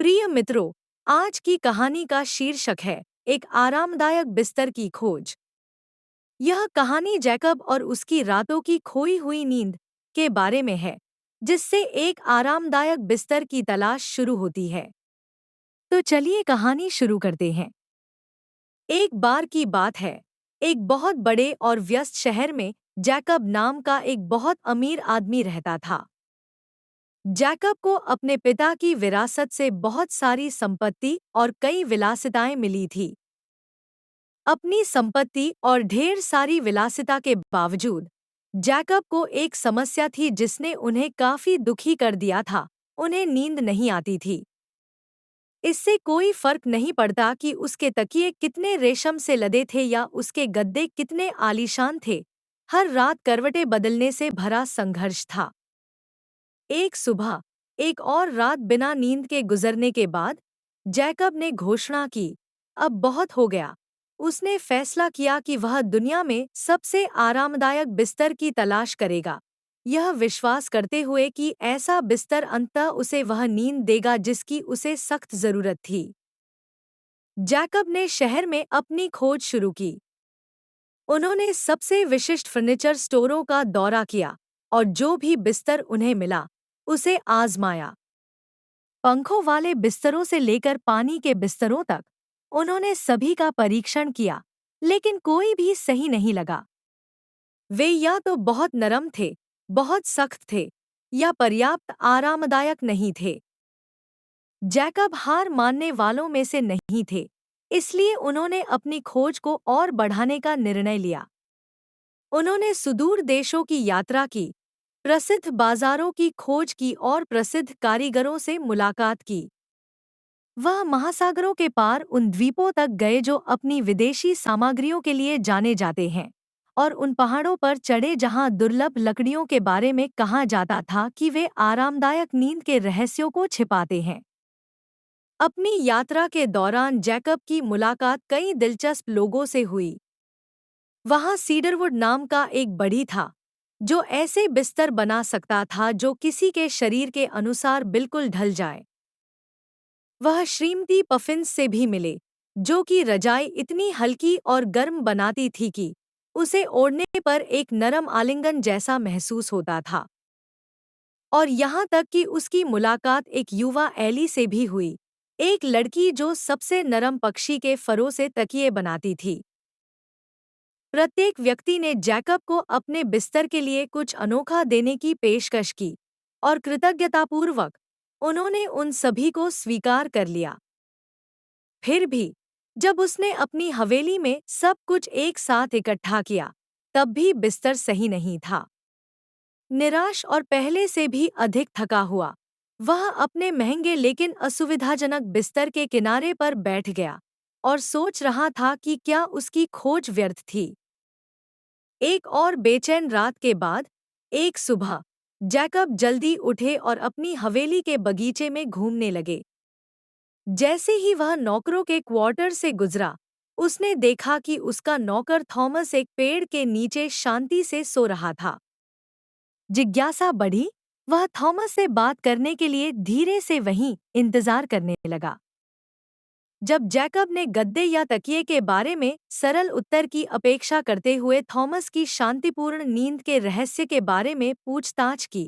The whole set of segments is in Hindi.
प्रिय मित्रों, आज की कहानी का शीर्षक है एक आरामदायक बिस्तर की खोज। यह कहानी जैकब और उसकी रातों की खोई हुई नींद के बारे में है, जिससे एक आरामदायक बिस्तर की तलाश शुरू होती है। तो चलिए कहानी शुरू करते हैं। एक बार की बात है, एक बहुत बड़े और व्यस्त शहर में जैकब नाम का एक बहुत अमीर आदमी रहता था। जैकब को अपने पिता की विरासत से बहुत सारी संपत्ति और कई विलासिताएं मिली थी। अपनी संपत्ति और ढेर सारी विलासिता के बावजूद जैकब को एक समस्या थी जिसने उन्हें काफी दुखी कर दिया था। उन्हें नींद नहीं आती थी। इससे कोई फर्क नहीं पड़ता कि उसके तकिए कितने रेशम से लदे थे या उसके गद्दे कितने आलीशान थे। हर रात करवटें बदलने से भरा संघर्ष था। एक सुबह, एक और रात बिना नींद के गुजरने के बाद जैकब ने घोषणा की, अब बहुत हो गया। उसने फैसला किया कि वह दुनिया में सबसे आरामदायक बिस्तर की तलाश करेगा, यह विश्वास करते हुए कि ऐसा बिस्तर अंततः उसे वह नींद देगा जिसकी उसे सख्त जरूरत थी। जैकब ने शहर में अपनी खोज शुरू की। उन्होंने सबसे विशिष्ट फर्नीचर स्टोरों का दौरा किया और जो भी बिस्तर उन्हें मिला उसे आजमाया। पंखों वाले बिस्तरों से लेकर पानी के बिस्तरों तक उन्होंने सभी का परीक्षण किया, लेकिन कोई भी सही नहीं लगा। वे या तो बहुत नरम थे, बहुत सख्त थे, या पर्याप्त आरामदायक नहीं थे। जैकब हार मानने वालों में से नहीं थे, इसलिए उन्होंने अपनी खोज को और बढ़ाने का निर्णय लिया। उन्होंने सुदूर देशों की यात्रा की, प्रसिद्ध बाजारों की खोज की और प्रसिद्ध कारीगरों से मुलाकात की। वह महासागरों के पार उन द्वीपों तक गए जो अपनी विदेशी सामग्रियों के लिए जाने जाते हैं, और उन पहाड़ों पर चढ़े जहां दुर्लभ लकड़ियों के बारे में कहा जाता था कि वे आरामदायक नींद के रहस्यों को छिपाते हैं। अपनी यात्रा के दौरान जैकब की मुलाकात कई दिलचस्प लोगों से हुई। वहां सीडरवुड नाम का एक बढ़ई था, जो ऐसे बिस्तर बना सकता था जो किसी के शरीर के अनुसार बिल्कुल ढल जाए। वह श्रीमती पफिन्स से भी मिले, जो कि रजाई इतनी हल्की और गर्म बनाती थी कि उसे ओढ़ने पर एक नरम आलिंगन जैसा महसूस होता था। और यहाँ तक कि उसकी मुलाकात एक युवा एली से भी हुई, एक लड़की जो सबसे नरम पक्षी के फरों से तकिए बनाती थी। प्रत्येक व्यक्ति ने जैकब को अपने बिस्तर के लिए कुछ अनोखा देने की पेशकश की, और कृतज्ञतापूर्वक उन्होंने उन सभी को स्वीकार कर लिया। फिर भी जब उसने अपनी हवेली में सब कुछ एक साथ इकट्ठा किया, तब भी बिस्तर सही नहीं था। निराश और पहले से भी अधिक थका हुआ, वह अपने महंगे लेकिन असुविधाजनक बिस्तर के किनारे पर बैठ गया और सोच रहा था कि क्या उसकी खोज व्यर्थ थी। एक और बेचैन रात के बाद एक सुबह जैकब जल्दी उठे और अपनी हवेली के बगीचे में घूमने लगे। जैसे ही वह नौकरों के क्वार्टर से गुजरा, उसने देखा कि उसका नौकर थॉमस एक पेड़ के नीचे शांति से सो रहा था। जिज्ञासा बढ़ी, वह थॉमस से बात करने के लिए धीरे से वहीं इंतजार करने लगा। जब जैकब ने गद्दे या तकिए के बारे में सरल उत्तर की अपेक्षा करते हुए थॉमस की शांतिपूर्ण नींद के रहस्य के बारे में पूछताछ की,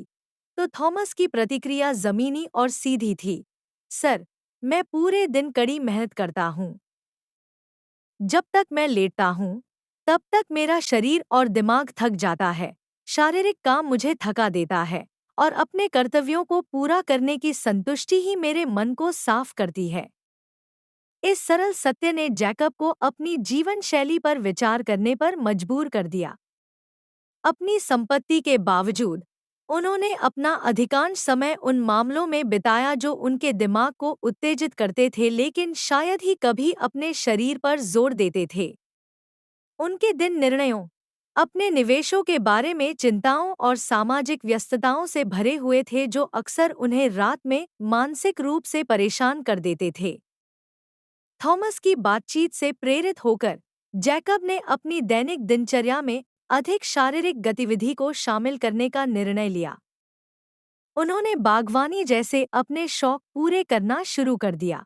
तो थॉमस की प्रतिक्रिया जमीनी और सीधी थी। सर, मैं पूरे दिन कड़ी मेहनत करता हूँ। जब तक मैं लेटता हूँ, तब तक मेरा शरीर और दिमाग थक जाता है। शारीरिक काम मुझे थका देता है, और अपने कर्तव्यों को पूरा करने की संतुष्टि ही मेरे मन को साफ करती है। इस सरल सत्य ने जैकब को अपनी जीवन शैली पर विचार करने पर मजबूर कर दिया। अपनी संपत्ति के बावजूद उन्होंने अपना अधिकांश समय उन मामलों में बिताया जो उनके दिमाग को उत्तेजित करते थे, लेकिन शायद ही कभी अपने शरीर पर जोर देते थे। उनके दिन निर्णयों, अपने निवेशों के बारे में चिंताओं और सामाजिक व्यस्तताओं से भरे हुए थे जो अक्सर उन्हें रात में मानसिक रूप से परेशान कर देते थे। थॉमस की बातचीत से प्रेरित होकर जैकब ने अपनी दैनिक दिनचर्या में अधिक शारीरिक गतिविधि को शामिल करने का निर्णय लिया। उन्होंने बागवानी जैसे अपने शौक पूरे करना शुरू कर दिया।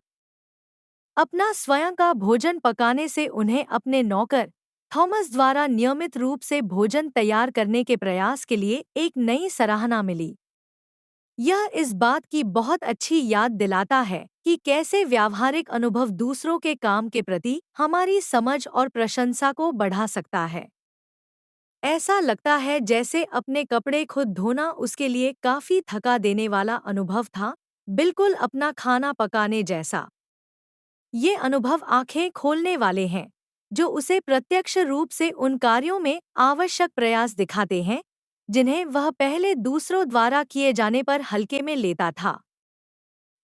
अपना स्वयं का भोजन पकाने से उन्हें अपने नौकर थॉमस द्वारा नियमित रूप से भोजन तैयार करने के प्रयास के लिए एक नई सराहना मिली। यह इस बात की बहुत अच्छी याद दिलाता है कि कैसे व्यावहारिक अनुभव दूसरों के काम के प्रति हमारी समझ और प्रशंसा को बढ़ा सकता है। ऐसा लगता है जैसे अपने कपड़े खुद धोना उसके लिए काफी थका देने वाला अनुभव था, बिल्कुल अपना खाना पकाने जैसा। ये अनुभव आंखें खोलने वाले हैं, जो उसे प्रत्यक्ष रूप से उन कार्यों में आवश्यक प्रयास दिखाते हैं जिन्हें वह पहले दूसरों द्वारा किए जाने पर हल्के में लेता था।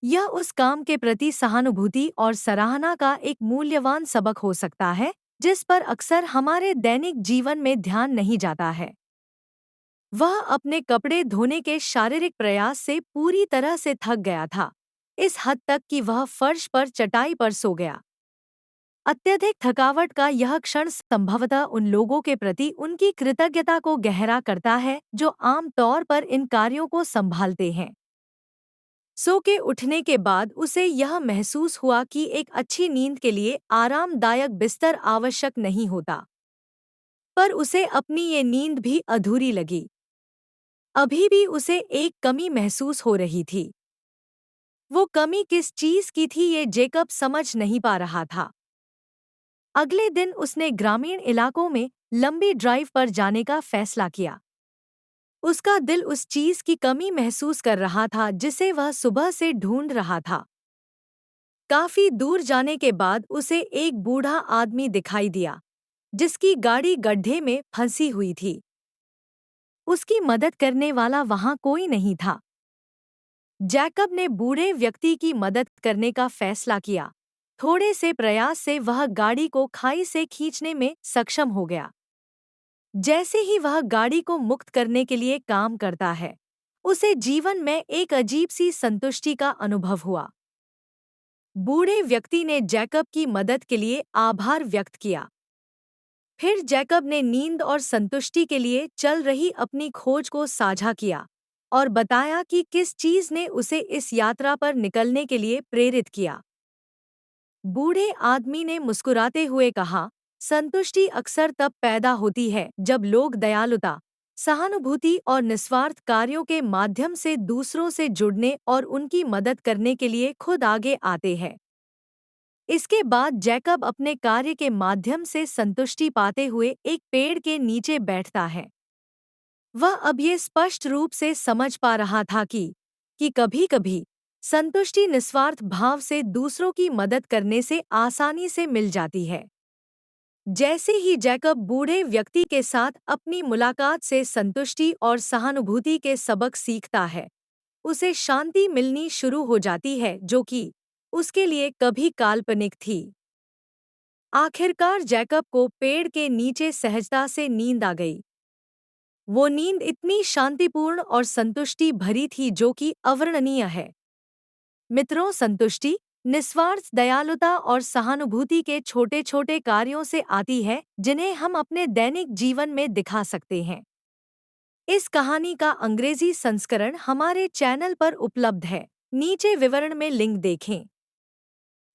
यह उस काम के प्रति सहानुभूति और सराहना का एक मूल्यवान सबक हो सकता है, जिस पर अक्सर हमारे दैनिक जीवन में ध्यान नहीं जाता है। वह अपने कपड़े धोने के शारीरिक प्रयास से पूरी तरह से थक गया था, इस हद तक कि वह फर्श पर चटाई पर सो गया। अत्यधिक थकावट का यह क्षण संभवतः उन लोगों के प्रति उनकी कृतज्ञता को गहरा करता है जो आम तौर पर इन कार्यों को संभालते हैं। सो के उठने के बाद उसे यह महसूस हुआ कि एक अच्छी नींद के लिए आरामदायक बिस्तर आवश्यक नहीं होता, पर उसे अपनी ये नींद भी अधूरी लगी। अभी भी उसे एक कमी महसूस हो रही थी। वो कमी किस चीज की थी ये जेकब समझ नहीं पा रहा था। अगले दिन उसने ग्रामीण इलाकों में लंबी ड्राइव पर जाने का फैसला किया। उसका दिल उस चीज की कमी महसूस कर रहा था जिसे वह सुबह से ढूंढ रहा था। काफी दूर जाने के बाद उसे एक बूढ़ा आदमी दिखाई दिया, जिसकी गाड़ी गड्ढे में फंसी हुई थी। उसकी मदद करने वाला वहां कोई नहीं था। जैकब ने बूढ़े व्यक्ति की मदद करने का फैसला किया। थोड़े से प्रयास से वह गाड़ी को खाई से खींचने में सक्षम हो गया। जैसे ही वह गाड़ी को मुक्त करने के लिए काम करता है, उसे जीवन में एक अजीब सी संतुष्टि का अनुभव हुआ। बूढ़े व्यक्ति ने जैकब की मदद के लिए आभार व्यक्त किया। फिर जैकब ने नींद और संतुष्टि के लिए चल रही अपनी खोज को साझा किया और बताया कि किस चीज ने उसे इस यात्रा पर निकलने के लिए प्रेरित किया। बूढ़े आदमी ने मुस्कुराते हुए कहा, संतुष्टि अक्सर तब पैदा होती है जब लोग दयालुता, सहानुभूति और निस्वार्थ कार्यों के माध्यम से दूसरों से जुड़ने और उनकी मदद करने के लिए खुद आगे आते हैं। इसके बाद जैकब अपने कार्य के माध्यम से संतुष्टि पाते हुए एक पेड़ के नीचे बैठता है। वह अब ये स्पष्ट रूप से समझ पा रहा था कि कभी-कभी संतुष्टि निस्वार्थ भाव से दूसरों की मदद करने से आसानी से मिल जाती है। जैसे ही जैकब बूढ़े व्यक्ति के साथ अपनी मुलाकात से संतुष्टि और सहानुभूति के सबक सीखता है, उसे शांति मिलनी शुरू हो जाती है जो कि उसके लिए कभी काल्पनिक थी। आखिरकार जैकब को पेड़ के नीचे सहजता से नींद आ गई। वो नींद इतनी शांतिपूर्ण और संतुष्टि भरी थी जो कि अवर्णनीय है। मित्रों, संतुष्टि निस्वार्थ दयालुता और सहानुभूति के छोटे छोटे कार्यों से आती है जिन्हें हम अपने दैनिक जीवन में दिखा सकते हैं। इस कहानी का अंग्रेजी संस्करण हमारे चैनल पर उपलब्ध है। नीचे विवरण में लिंक देखें।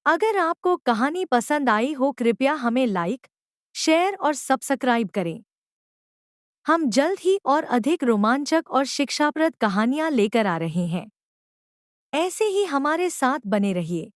अगर आपको कहानी पसंद आई हो कृपया हमें लाइक, शेयर और सब्सक्राइब करें। हम जल्द ही और अधिक रोमांचक और शिक्षाप्रद कहानियाँ लेकर आ रहे हैं। ऐसे ही हमारे साथ बने रहिए।